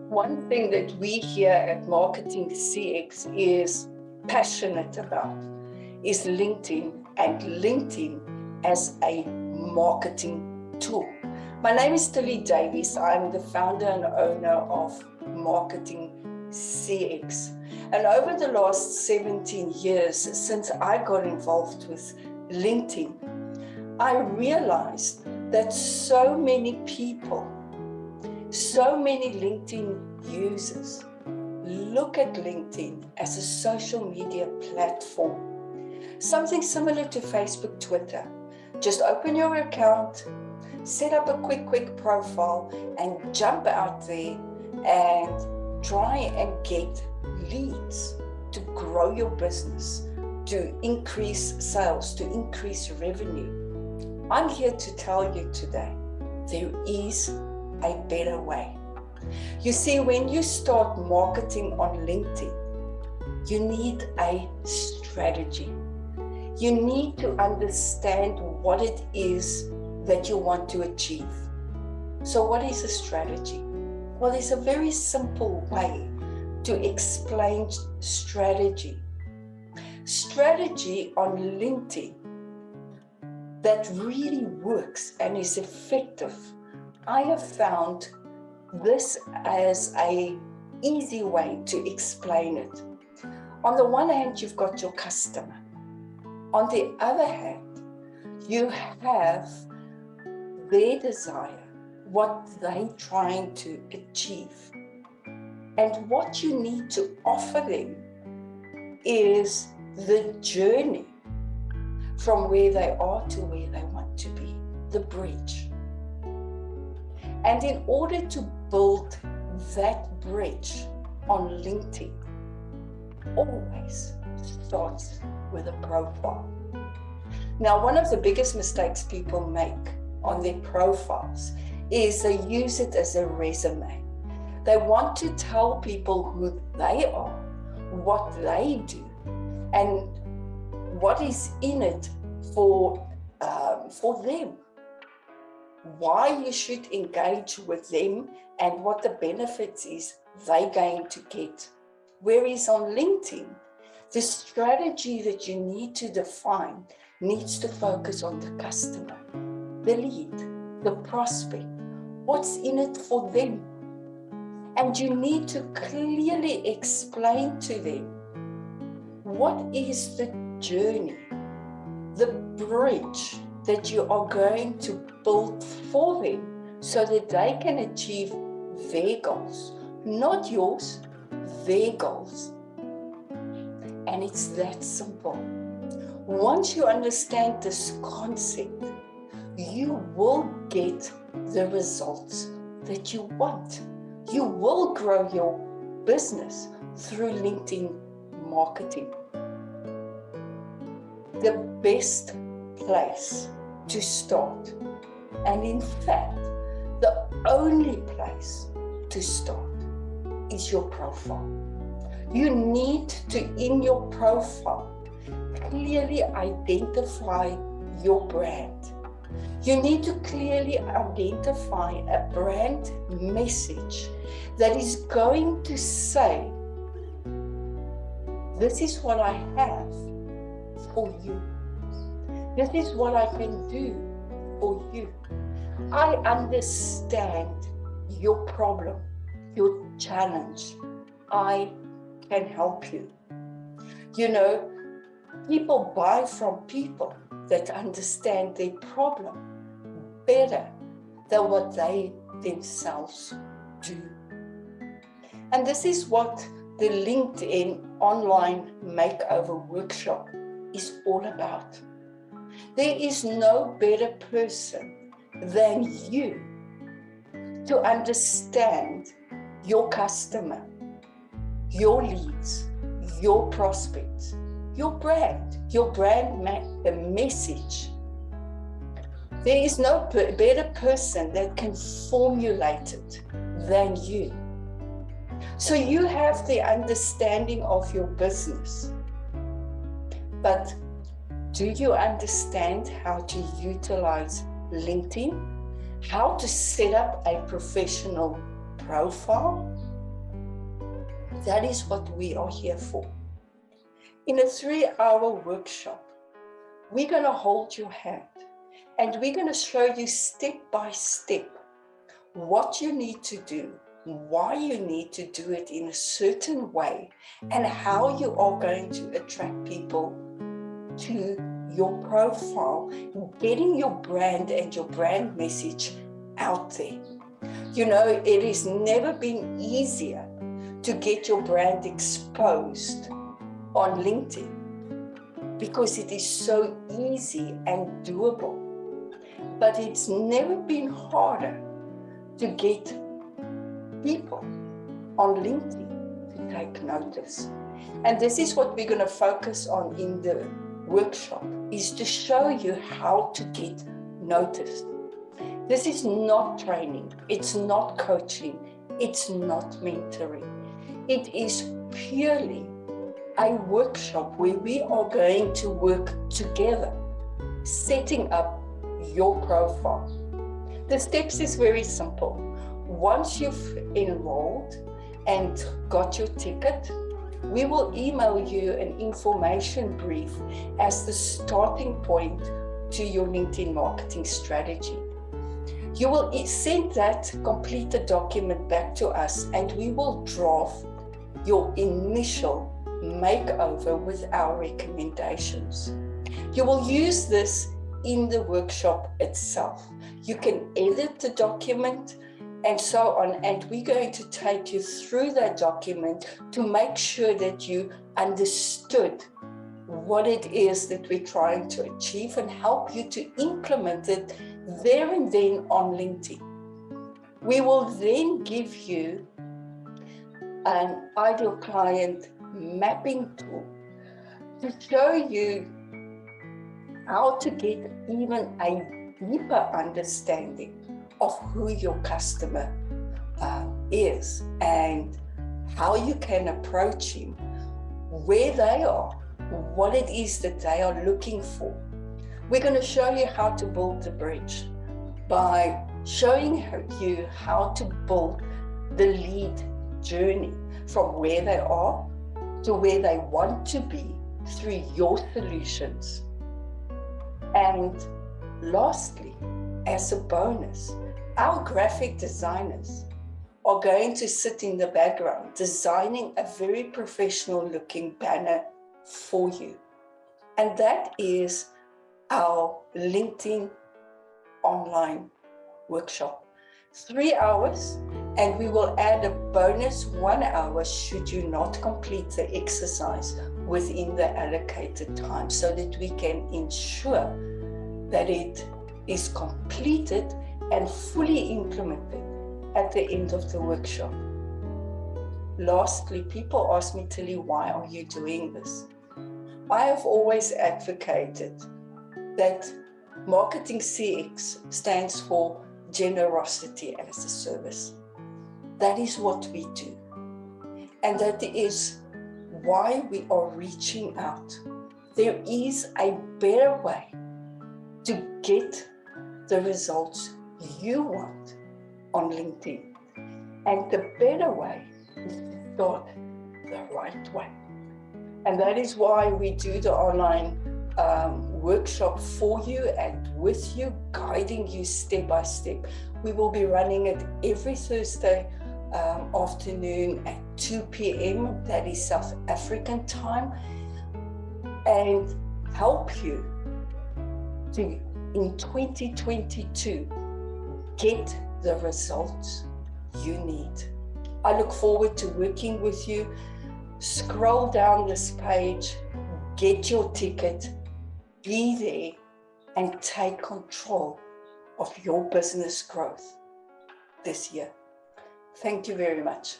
One thing that we here at Marketing CX is passionate about is LinkedIn, and LinkedIn as a marketing tool. My name is Tilly Davies. I'm the founder and owner of Marketing CX. And over the last 17 years, since I got involved with LinkedIn, I realized that so many people, so many LinkedIn users look at LinkedIn as a social media platform, something similar to Facebook, Twitter. Just open your account, set up a quick profile, and jump out there and try and get leads to grow your business, to increase sales, to increase revenue. I'm here to tell you today, there is a better way. You see, when you start marketing on LinkedIn, you need a strategy. You need to understand what it is that you want to achieve. So what is a strategy? Well, there's a very simple way to explain strategy. Strategy on LinkedIn that really works and is effective. I have found this as an easy way to explain it. On the one hand, you've got your customer. On the other hand, you have their desire, what they're trying to achieve. And what you need to offer them is the journey from where they are to where they want to be, the bridge. And in order to build that bridge on LinkedIn, always starts with a profile. Now, one of the biggest mistakes people make on their profiles is they use it as a resume. They want to tell people who they are, what they do, and what is in it for them. Why you should engage with them and what the benefits is they're going to get. Whereas on LinkedIn, the strategy that you need to define needs to focus on the customer, the lead, the prospect, what's in it for them. And you need to clearly explain to them what is the journey, the bridge that you are going to build for them so that they can achieve their goals, not yours, their goals. And it's that simple. Once you understand this concept, you will get the results that you want. You will grow your business through LinkedIn marketing. The best place to start, and in fact, the only place to start, is your profile. You need to, in your profile, clearly identify your brand. You need to clearly identify a brand message that is going to say, this is what I have for you. This is what I can do for you. I understand your problem, your challenge. I can help you. You know, people buy from people that understand their problem better than what they themselves do. And this is what the LinkedIn Online Makeover Workshop is all about. There is no better person than you to understand your customer, your leads, your prospects, your brand message. There is no better person that can formulate it than you. So you have the understanding of your business, but do you understand how to utilize LinkedIn? How to set up a professional profile? That is what we are here for. In a 3-hour workshop, we're going to hold your hand and we're going to show you step by step what you need to do, why you need to do it in a certain way, and how you are going to attract people to your profile, getting your brand and your brand message out there. You know, it has never been easier to get your brand exposed on LinkedIn because it is so easy and doable. But it's never been harder to get people on LinkedIn to take notice. And this is what we're going to focus on in the workshop, is to show you how to get noticed. This is not training, it's not coaching, it's not mentoring. It is purely a workshop where we are going to work together, setting up your profile. The steps is very simple. Once you've enrolled and got your ticket, we will email you an information brief as the starting point to your LinkedIn marketing strategy. You will send that completed document back to us and we will draft your initial makeover with our recommendations. You will use this in the workshop itself. You can edit the document and so on, and we're going to take you through that document to make sure that you understood what it is that we're trying to achieve and help you to implement it there and then on LinkedIn. We will then give you an ideal client mapping tool to show you how to get even a deeper understanding of who your customer is and how you can approach him, where they are, what it is that they are looking for. We're going to show you how to build the bridge by showing you how to build the lead journey from where they are to where they want to be through your solutions. And lastly, as a bonus, our graphic designers are going to sit in the background designing a very professional looking banner for you. And that is our LinkedIn online workshop. 3 hours, and we will add a bonus 1 hour should you not complete the exercise within the allocated time, so that we can ensure that it is completed and fully implemented at the end of the workshop. Lastly, people ask me, Tilly, why are you doing this? I have always advocated that marketing CX stands for generosity as a service. That is what we do. And that is why we are reaching out. There is a better way to get the results you want on LinkedIn. And the better way is to start the right way. And that is why we do the online workshop for you and with you, guiding you step by step. We will be running it every Thursday afternoon at 2 p.m. That is South African time, and help you to, in 2022, get the results you need. I look forward to working with you. Scroll down this page, get your ticket, be there, and take control of your business growth this year. Thank you very much.